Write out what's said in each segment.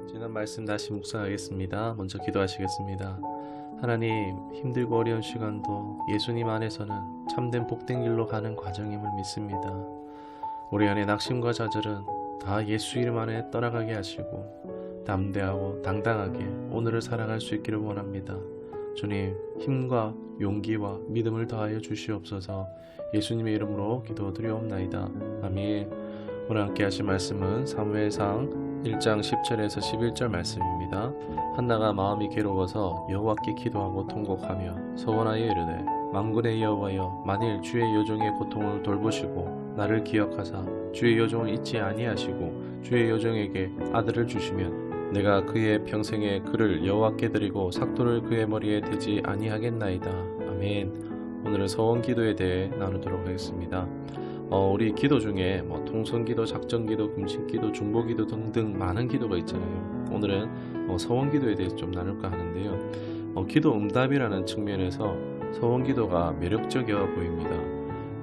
지난 말씀 다시 묵상하겠습니다. 먼저 기도하시겠습니다. 하나님, 힘들고 어려운 시간도 예수님 안에서는 참된 복된 길로 가는 과정임을 믿습니다. 우리 안에 낙심과 좌절은 다 예수 이름 안에 떠나가게 하시고 담대하고 당당하게 오늘을 살아갈 수 있기를 원합니다. 주님, 힘과 용기와 믿음을 더하여 주시옵소서. 예수님의 이름으로 기도드리옵나이다. 아멘. 오늘 함께 하실 말씀은 사무엘상 1장 10절에서 11절 말씀입니다. 한나가 마음이 괴로워서 여호와께 기도하고 통곡하며 서원하여 이르되, 만군의 여호와여, 만일 주의 여종의 고통을 돌보시고 나를 기억하사 주의 여종을 잊지 아니하시고 주의 여종에게 아들을 주시면 내가 그의 평생에 그를 여호와께 드리고 삭도를 그의 머리에 대지 아니하겠나이다. 아멘. 오늘은 서원 기도에 대해 나누도록 하겠습니다. 우리 기도 중에 통성기도, 작정기도, 금식기도, 중보기도 등등 많은 기도가 있잖아요. 오늘은 서원기도에 대해서 좀 나눌까 하는데요. 기도 응답이라는 측면에서 서원기도가 매력적이어 보입니다.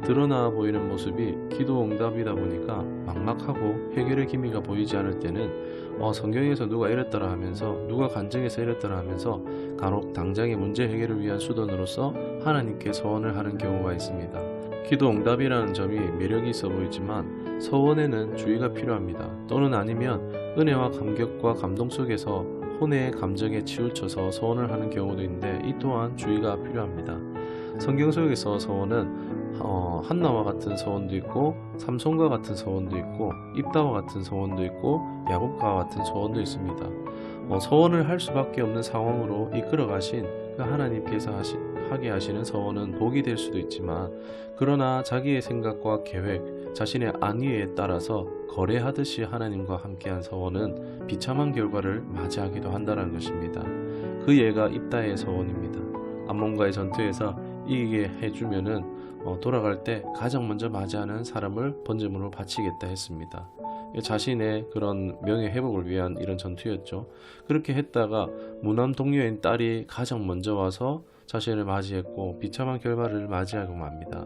드러나 보이는 모습이 기도 응답이다 보니까 막막하고 해결의 기미가 보이지 않을 때는 성경에서 누가 이랬더라 하면서, 누가 간증해서 이랬더라 하면서 간혹 당장의 문제 해결을 위한 수단으로서 하나님께 서원을 하는 경우가 있습니다. 기도 응답이라는 점이 매력이 있어 보이지만 서원에는 주의가 필요합니다. 또는 아니면 은혜와 감격과 감동 속에서 혼의 감정에 치우쳐서 서원을 하는 경우도 있는데, 이 또한 주의가 필요합니다. 성경 속에서 서원은 한나와 같은 서원도 있고, 삼손과 같은 서원도 있고, 입다와 같은 서원도 있고, 야곱과 같은 서원도 있습니다. 서원을 할 수밖에 없는 상황으로 이끌어 가신 그 하나님께서 하게 하시는 서원은 복이 될 수도 있지만, 그러나 자기의 생각과 계획, 자신의 안위에 따라서 거래하듯이 하나님과 함께한 서원은 비참한 결과를 맞이하기도 한다는 것입니다. 그 예가 입다의 서원입니다. 암몬과의 전투에서 이기게 해주면은 돌아갈 때 가장 먼저 맞이하는 사람을 번제물로 바치겠다 했습니다. 자신의 그런 명예 회복을 위한 이런 전투였죠. 그렇게 했다가 무남 동료인 딸이 가장 먼저 와서 자신을 맞이했고 비참한 결과를 맞이하고 맙니다.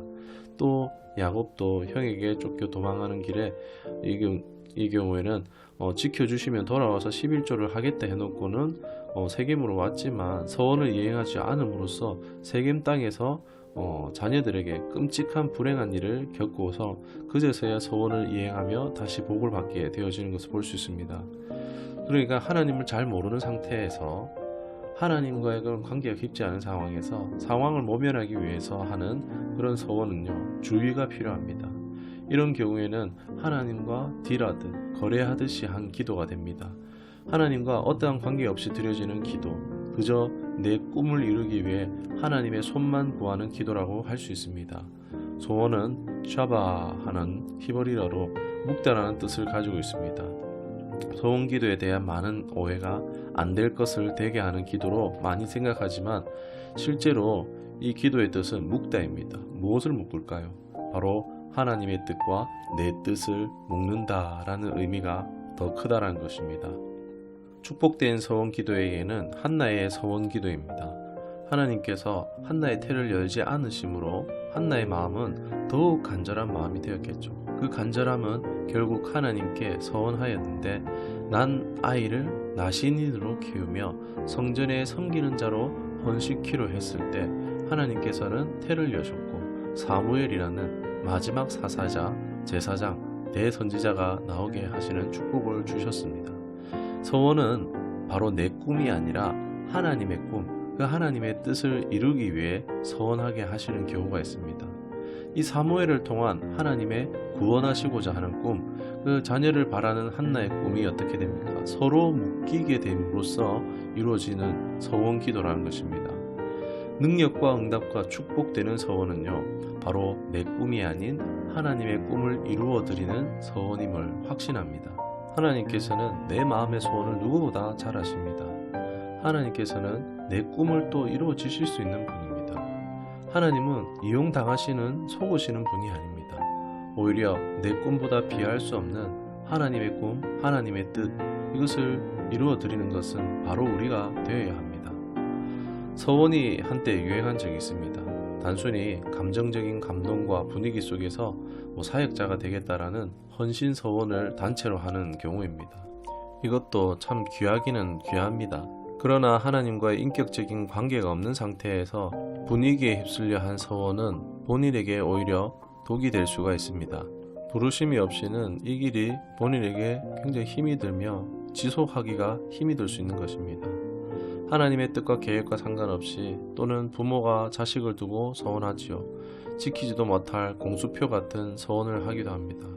또 야곱도 형에게 쫓겨 도망하는 길에 이 경우에는 지켜주시면 돌아와서 11조를 하겠다 해놓고는 세겜으로 왔지만 서원을 이행하지 않음으로써 세겜 땅에서 자녀들에게 끔찍한 불행한 일을 겪고서 그제서야 서원을 이행하며 다시 복을 받게 되어지는 것을 볼 수 있습니다. 그러니까 하나님을 잘 모르는 상태에서, 하나님과의 그런 관계가 깊지 않은 상황에서 상황을 모면하기 위해서 하는 그런 서원은요, 주의가 필요합니다. 이런 경우에는 하나님과 딜하듯 거래하듯이 한 기도가 됩니다. 하나님과 어떠한 관계 없이 드려지는 기도, 그저 내 꿈을 이루기 위해 하나님의 손만 구하는 기도라고 할 수 있습니다. 소원은 샤바 하는 히브리어로 묵다라는 뜻을 가지고 있습니다. 소원 기도에 대한 많은 오해가 안 될 것을 되게 하는 기도로 많이 생각하지만, 실제로 이 기도의 뜻은 묵다입니다. 무엇을 묵을까요? 바로 하나님의 뜻과 내 뜻을 묵는다라는 의미가 더 크다라는 것입니다. 축복된 서원 기도에게는 한나의 서원 기도입니다. 하나님께서 한나의 태를 열지 않으심으로 한나의 마음은 더욱 간절한 마음이 되었겠죠. 그 간절함은 결국 하나님께 서원하였는데, 난 아이를 나신인으로 키우며 성전에 섬기는 자로 헌시키로 했을 때 하나님께서는 태를 여셨고 사무엘이라는 마지막 사사자, 제사장, 대선지자가 나오게 하시는 축복을 주셨습니다. 서원은 바로 내 꿈이 아니라 하나님의 꿈, 그 하나님의 뜻을 이루기 위해 서원하게 하시는 경우가 있습니다. 이 사무엘을 통한 하나님의 구원하시고자 하는 꿈, 그 자녀를 바라는 한나의 꿈이 어떻게 됩니까? 서로 묶이게 됨으로써 이루어지는 서원 기도라는 것입니다. 능력과 응답과 축복되는 서원은요, 바로 내 꿈이 아닌 하나님의 꿈을 이루어 드리는 서원임을 확신합니다. 하나님께서는 내 마음의 소원을 누구보다 잘 아십니다. 하나님께서는 내 꿈을 또 이루어 주실 수 있는 분입니다. 하나님은 이용당하시는, 속으시는 분이 아닙니다. 오히려 내 꿈보다 비할 수 없는 하나님의 꿈, 하나님의 뜻, 이것을 이루어 드리는 것은 바로 우리가 되어야 합니다. 서원이 한때 유행한 적이 있습니다. 단순히 감정적인 감동과 분위기 속에서 사역자가 되겠다라는 헌신 서원을 단체로 하는 경우입니다. 이것도 참 귀하기는 귀합니다. 그러나 하나님과의 인격적인 관계가 없는 상태에서 분위기에 휩쓸려 한 서원은 본인에게 오히려 독이 될 수가 있습니다. 부르심이 없이는 이 길이 본인에게 굉장히 힘이 들며 지속하기가 힘이 들 수 있는 것입니다. 하나님의 뜻과 계획과 상관없이 또는 부모가 자식을 두고 서원하지요. 지키지도 못할 공수표 같은 서원을 하기도 합니다.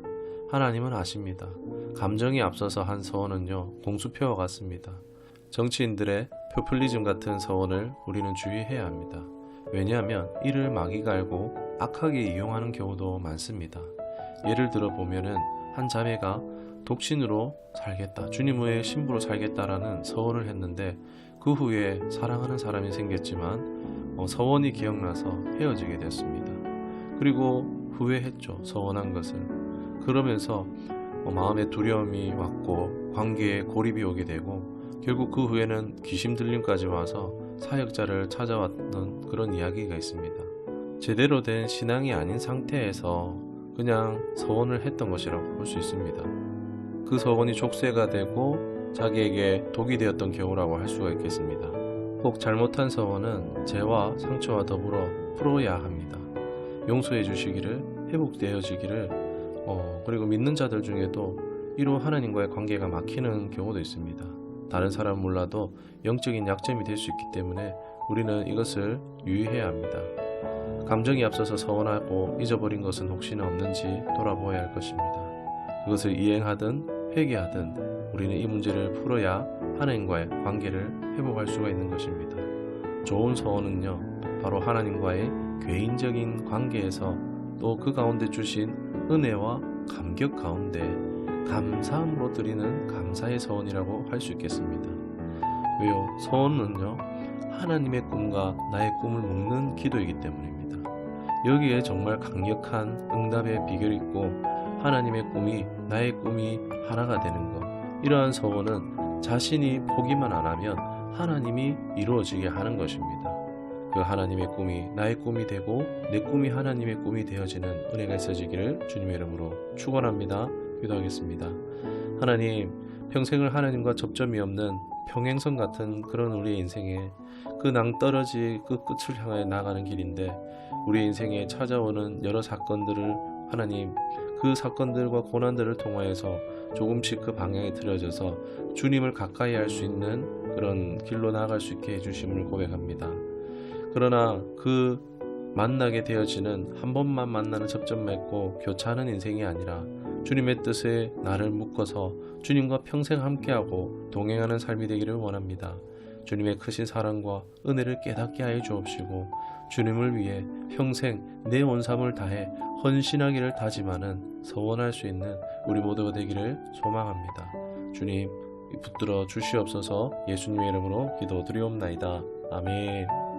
하나님은 아십니다. 감정이 앞서서 한 서원은요, 공수표와 같습니다. 정치인들의 포퓰리즘 같은 서원을 우리는 주의해야 합니다. 왜냐하면 이를 마귀가 알고 악하게 이용하는 경우도 많습니다. 예를 들어 보면은 한 자매가 독신으로 살겠다, 주님 외에 신부로 살겠다라는 서원을 했는데 그 후에 사랑하는 사람이 생겼지만 서원이 기억나서 헤어지게 됐습니다. 그리고 후회했죠, 서원한 것을. 그러면서 마음에 두려움이 왔고 관계에 고립이 오게 되고 결국 그 후에는 귀신 들림까지 와서 사역자를 찾아왔던 그런 이야기가 있습니다. 제대로 된 신앙이 아닌 상태에서 그냥 서원을 했던 것이라고 볼 수 있습니다. 그 서원이 족쇄가 되고 자기에게 독이 되었던 경우라고 할 수가 있겠습니다. 꼭 잘못한 서원은 죄와 상처와 더불어 풀어야 합니다. 용서해 주시기를, 회복되어지기를, 그리고 믿는 자들 중에도 이로 하나님과의 관계가 막히는 경우도 있습니다. 다른 사람은 몰라도 영적인 약점이 될 수 있기 때문에 우리는 이것을 유의해야 합니다. 감정이 앞서서 서원하고 잊어버린 것은 혹시나 없는지 돌아보아야 할 것입니다. 그것을 이행하든 회개하든 우리는 이 문제를 풀어야 하나님과의 관계를 회복할 수가 있는 것입니다. 좋은 서원은요, 바로 하나님과의 개인적인 관계에서 또 그 가운데 주신 은혜와 감격 가운데 감사함으로 드리는 감사의 서원이라고 할 수 있겠습니다. 왜요? 서원은요, 하나님의 꿈과 나의 꿈을 묶는 기도이기 때문입니다. 여기에 정말 강력한 응답의 비결이 있고 하나님의 꿈이 나의 꿈이 하나가 되는 것, 이러한 서원은 자신이 포기만 안 하면 하나님이 이루어지게 하는 것입니다. 그 하나님의 꿈이 나의 꿈이 되고 내 꿈이 하나님의 꿈이 되어지는 은혜가 있어지기를 주님의 이름으로 축원합니다. 기도하겠습니다. 하나님, 평생을 하나님과 접점이 없는 평행선 같은 그런 우리의 인생에 그 낭떠러지 그 끝을 향해 나가는 길인데 우리의 인생에 찾아오는 여러 사건들을 하나님, 그 사건들과 고난들을 통하여서 조금씩 그 방향이 틀어져서 주님을 가까이 할 수 있는 그런 길로 나아갈 수 있게 해주심을 고백합니다. 그러나 그 만나게 되어지는 한 번만 만나는 접점만 있고 교차하는 인생이 아니라 주님의 뜻에 나를 묶어서 주님과 평생 함께하고 동행하는 삶이 되기를 원합니다. 주님의 크신 사랑과 은혜를 깨닫게 하여 주옵시고 주님을 위해 평생 내 온 삶을 다해 헌신하기를 다짐하는 서원할 수 있는 우리 모두가 되기를 소망합니다. 주님, 붙들어 주시옵소서. 예수님의 이름으로 기도드리옵나이다. 아멘.